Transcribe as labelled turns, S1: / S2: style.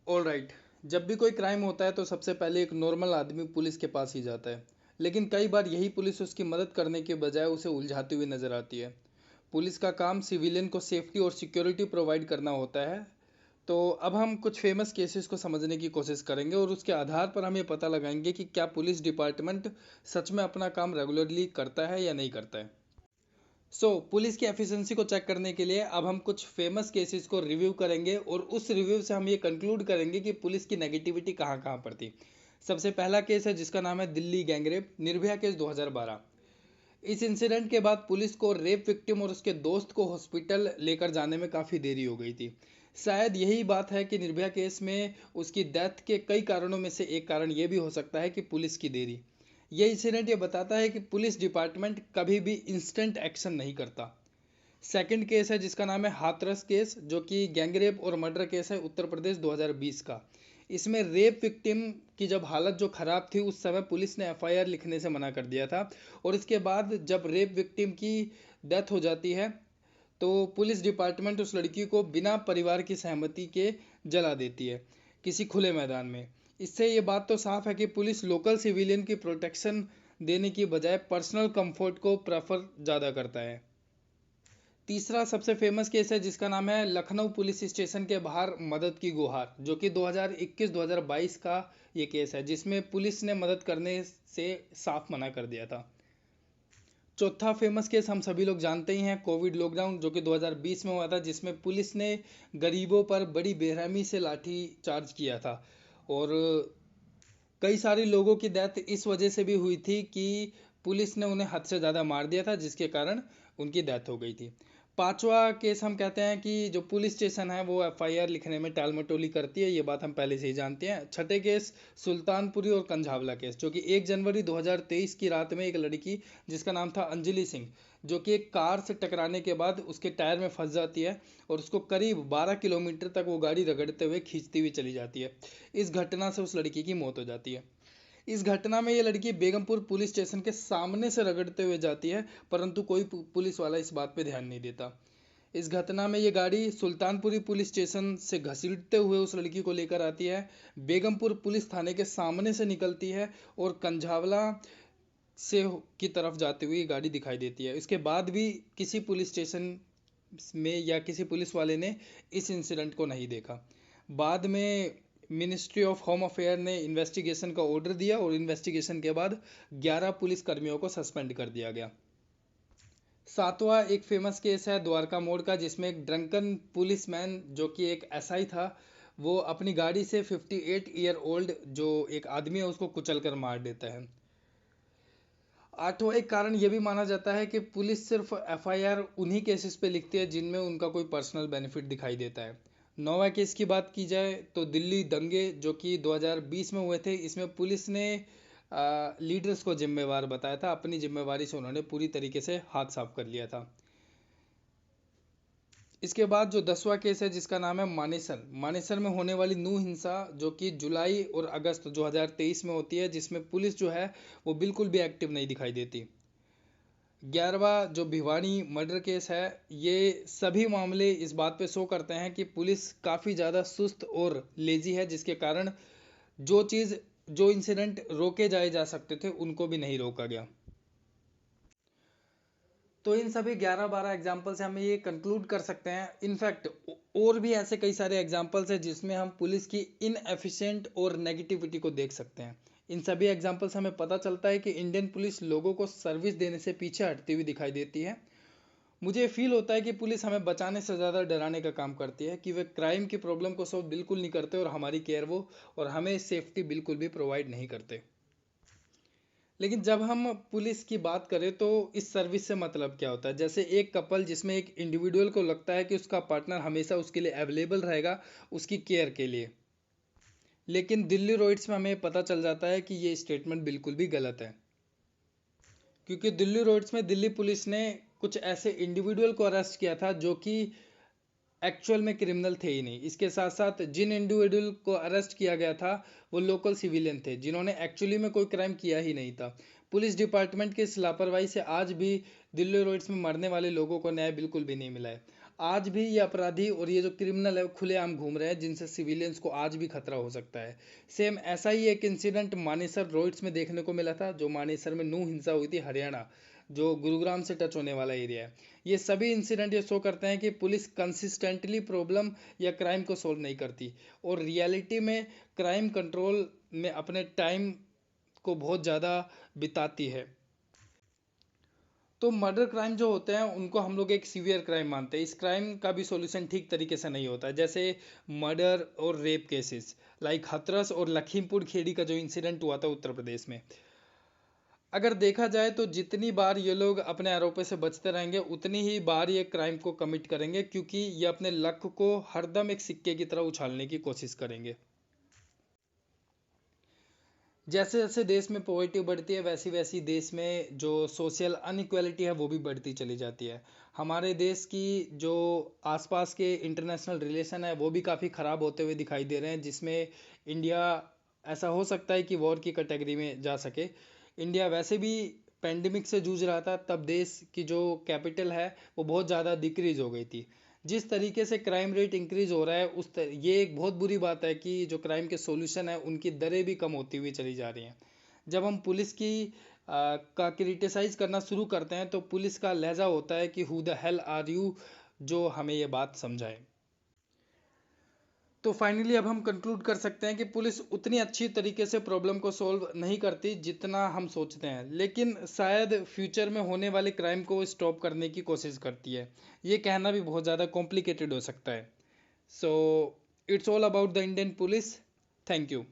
S1: Alright. जब भी कोई क्राइम होता है तो सबसे पहले एक नॉर्मल आदमी पुलिस के पास ही जाता है। लेकिन कई बार यही पुलिस उसकी मदद करने के बजाय उसे उलझाती हुई नजर आती है। पुलिस का काम सिविलियन को सेफ्टी और सिक्योरिटी प्रोवाइड करना होता है। तो अब हम कुछ फेमस केसेस को समझने की कोशिश करेंगे और उसके आधार पर हम ये पता लगाएंगे कि क्या पुलिस डिपार्टमेंट सच में अपना काम रेगुलरली करता है या नहीं करता है। पुलिस की एफिशिएंसी को चेक करने के लिए अब हम कुछ फेमस केसेस को रिव्यू करेंगे और उस रिव्यू से हम ये कंक्लूड करेंगे कि पुलिस की नेगेटिविटी कहाँ कहाँ पर थी। सबसे पहला केस है जिसका नाम है दिल्ली गैंगरेप निर्भया केस 2012। इस इंसिडेंट के बाद पुलिस को रेप विक्टिम और उसके दोस्त को हॉस्पिटल लेकर जाने में काफ़ी देरी हो गई थी। शायद यही बात है कि निर्भया केस में उसकी डेथ के कई कारणों में से एक कारण ये भी हो सकता है कि पुलिस की देरी। ये इंसिडेंट ये बताता है कि पुलिस डिपार्टमेंट कभी भी इंस्टेंट एक्शन नहीं करता। सेकंड केस है जिसका नाम है हाथरस केस, जो कि गैंगरेप और मर्डर केस है उत्तर प्रदेश 2020 का। इसमें रेप विक्टिम की जब हालत जो ख़राब थी उस समय पुलिस ने एफआईआर लिखने से मना कर दिया था। और इसके बाद जब रेप विक्टिम की डेथ हो जाती है तो पुलिस डिपार्टमेंट उस लड़की को बिना परिवार की सहमति के जला देती है किसी खुले मैदान में। इससे ये बात तो साफ है कि पुलिस लोकल सिविलियन की प्रोटेक्शन देने की बजाय पर्सनल कंफर्ट को प्रेफर ज़्यादा करता है। तीसरा सबसे फेमस केस है जिसका नाम है लखनऊ पुलिस स्टेशन के बाहर मदद की गुहार, जो कि 2021-2022 का ये केस है जिसमें पुलिस ने मदद करने से साफ मना कर दिया था। चौथा फेमस केस हम सभी लोग जानते ही हैं, कोविड लॉकडाउन, जो कि 2020 में हुआ था जिसमें पुलिस ने गरीबों पर बड़ी बेरहमी से लाठी चार्ज किया था। और कई सारे लोगों की डेथ इस वजह से भी हुई थी कि पुलिस ने उन्हें हद से ज़्यादा मार दिया था जिसके कारण उनकी डेथ हो गई थी। पांचवा केस हम कहते हैं कि जो पुलिस स्टेशन है वो एफआईआर लिखने में टाल मटोली करती है, ये बात हम पहले से ही जानते हैं। छठे केस सुल्तानपुरी और कंझावला केस, जो कि 1 जनवरी 2023 की रात में एक लड़की जिसका नाम था अंजलि सिंह, जो कि एक कार से टकराने के बाद उसके टायर में फंस जाती है और उसको करीब 12 किलोमीटर तक वो गाड़ी रगड़ते हुए खींचती हुई चली जाती है। इस घटना से उस लड़की की मौत हो जाती है। इस घटना में ये लड़की बेगमपुर पुलिस स्टेशन के सामने से रगड़ते हुए जाती है, परंतु कोई पुलिस वाला इस बात पे ध्यान नहीं देता। इस घटना में ये गाड़ी सुल्तानपुरी पुलिस स्टेशन से घसीटते हुए उस लड़की को लेकर आती है, बेगमपुर पुलिस थाने के सामने से निकलती है और कंझावला से की तरफ जाती हुई गाड़ी दिखाई देती है। इसके बाद भी किसी पुलिस स्टेशन में या किसी पुलिस वाले ने इस इंसिडेंट को नहीं देखा। बाद में मिनिस्ट्री ऑफ होम अफेयर ने इन्वेस्टिगेशन का ऑर्डर दिया और इन्वेस्टिगेशन के बाद 11 पुलिस कर्मियों को सस्पेंड कर दिया गया। सातवां एक फेमस केस है द्वारका मोड़ का, जिसमें एक ड्रंकन पुलिसमैन जो कि एक एसआई था, वो अपनी गाड़ी से 58 ईयर ओल्ड जो एक आदमी है उसको कुचल कर मार देता है। आठवां एक कारण यह भी माना जाता है कि पुलिस सिर्फ एफआईआर उन्हीं केसेस पे लिखती है जिनमें उनका कोई पर्सनल बेनिफिट दिखाई देता है। नौवां केस की बात की जाए तो दिल्ली दंगे जो कि 2020 में हुए थे, इसमें पुलिस ने लीडर्स को जिम्मेवार बताया था, अपनी जिम्मेवारी से उन्होंने पूरी तरीके से हाथ साफ कर लिया था। इसके बाद जो 10वां केस है जिसका नाम है मानेसर, मानेसर में होने वाली नू हिंसा, जो कि जुलाई और अगस्त 2023 में होती है, जिसमें पुलिस जो है वो बिल्कुल भी एक्टिव नहीं दिखाई देती। 11वां जो भिवानी मर्डर केस है, ये सभी मामले इस बात पे शो करते हैं कि पुलिस काफ़ी ज़्यादा सुस्त और लेजी है, जिसके कारण जो चीज़ जो इंसिडेंट रोके जाए जा सकते थे उनको भी नहीं रोका गया। तो इन सभी 11-12 एग्जाम्पल से हम ये कंक्लूड कर सकते हैं, इनफैक्ट और भी ऐसे कई सारे एग्जाम्पल्स हैं जिसमें हम पुलिस की इनएफिशिएंट और नेगेटिविटी को देख सकते हैं। इन सभी एग्जाम्पल से हमें पता चलता है कि इंडियन पुलिस लोगों को सर्विस देने से पीछे हटती हुई दिखाई देती है। मुझे फील होता है कि पुलिस हमें बचाने से ज़्यादा डराने का काम करती है, कि वे क्राइम की प्रॉब्लम को सॉल्व बिल्कुल नहीं करते और हमारी केयर वो और हमें सेफ्टी बिल्कुल भी प्रोवाइड नहीं करते। लेकिन जब हम पुलिस की बात करें तो इस सर्विस से मतलब क्या होता है? जैसे एक कपल जिसमें एक इंडिविजुअल को लगता है कि उसका पार्टनर हमेशा उसके लिए अवेलेबल रहेगा उसकी केयर के लिए, लेकिन दिल्ली रोड्स में हमें पता चल जाता है कि ये स्टेटमेंट बिल्कुल भी गलत है। क्योंकि दिल्ली रोड्स में दिल्ली पुलिस ने कुछ ऐसे इंडिविजुअल को अरेस्ट किया था जो कि एक्चुअल में क्रिमिनल थे ही नहीं। इसके साथ साथ जिन इंडिविजुअल को अरेस्ट किया गया था वो लोकल सिविलियन थे जिन्होंने एक्चुअली में कोई क्राइम किया ही नहीं था। पुलिस डिपार्टमेंट की इस लापरवाही से आज भी दिल्ली रोड्स में मरने वाले लोगों को न्याय बिल्कुल भी नहीं मिला है। आज भी ये अपराधी और ये जो क्रिमिनल है वो खुलेआम घूम रहे हैं, जिनसे सिविलियंस को आज भी खतरा हो सकता है। सेम ऐसा ही एक इंसिडेंट मानेसर रोड्स में देखने को मिला था, जो मानेसर में नूह हिंसा हुई थी, हरियाणा, जो गुरुग्राम से टच होने वाला एरिया है। ये सभी इंसिडेंट ये शो करते हैं कि पुलिस कंसिस्टेंटली प्रॉब्लम या क्राइम को सोल्व नहीं करती, और रियलिटी में क्राइम कंट्रोल में अपने टाइम को बहुत ज़्यादा बिताती है। तो मर्डर क्राइम जो होते हैं उनको हम लोग एक सीवियर क्राइम मानते हैं। इस क्राइम का भी सॉल्यूशन ठीक तरीके से नहीं होता है, जैसे मर्डर और रेप केसेस, लाइक हाथरस और लखीमपुर खेड़ी का जो इंसिडेंट हुआ था उत्तर प्रदेश में। अगर देखा जाए तो जितनी बार ये लोग अपने आरोपों से बचते रहेंगे, उतनी ही बार ये क्राइम को कमिट करेंगे, क्योंकि ये अपने लक को हरदम एक सिक्के की तरह उछालने की कोशिश करेंगे। जैसे जैसे देश में पॉवर्टी बढ़ती है, वैसी वैसी देश में जो सोशल अनइक्वालिटी है वो भी बढ़ती चली जाती है। हमारे देश की जो आसपास के इंटरनेशनल रिलेशन है वो भी काफ़ी ख़राब होते हुए दिखाई दे रहे हैं, जिसमें इंडिया ऐसा हो सकता है कि वॉर की कैटेगरी में जा सके। इंडिया वैसे भी पेंडेमिक से जूझ रहा था, तब देश की जो कैपिटल है वो बहुत ज़्यादा डिक्रीज हो गई थी। जिस तरीके से क्राइम रेट इंक्रीज हो रहा है ये एक बहुत बुरी बात है कि जो क्राइम के सॉल्यूशन है उनकी दरें भी कम होती हुई चली जा रही हैं। जब हम पुलिस की का क्रिटिसाइज करना शुरू करते हैं, तो पुलिस का लहजा होता है कि who the hell are you, जो हमें ये बात समझाए। तो फाइनली अब हम कंक्लूड कर सकते हैं कि पुलिस उतनी अच्छी तरीके से प्रॉब्लम को सॉल्व नहीं करती जितना हम सोचते हैं, लेकिन शायद फ्यूचर में होने वाले क्राइम को स्टॉप करने की कोशिश करती है। ये कहना भी बहुत ज़्यादा कॉम्प्लिकेटेड हो सकता है। So it's all about the Indian police. Thank you.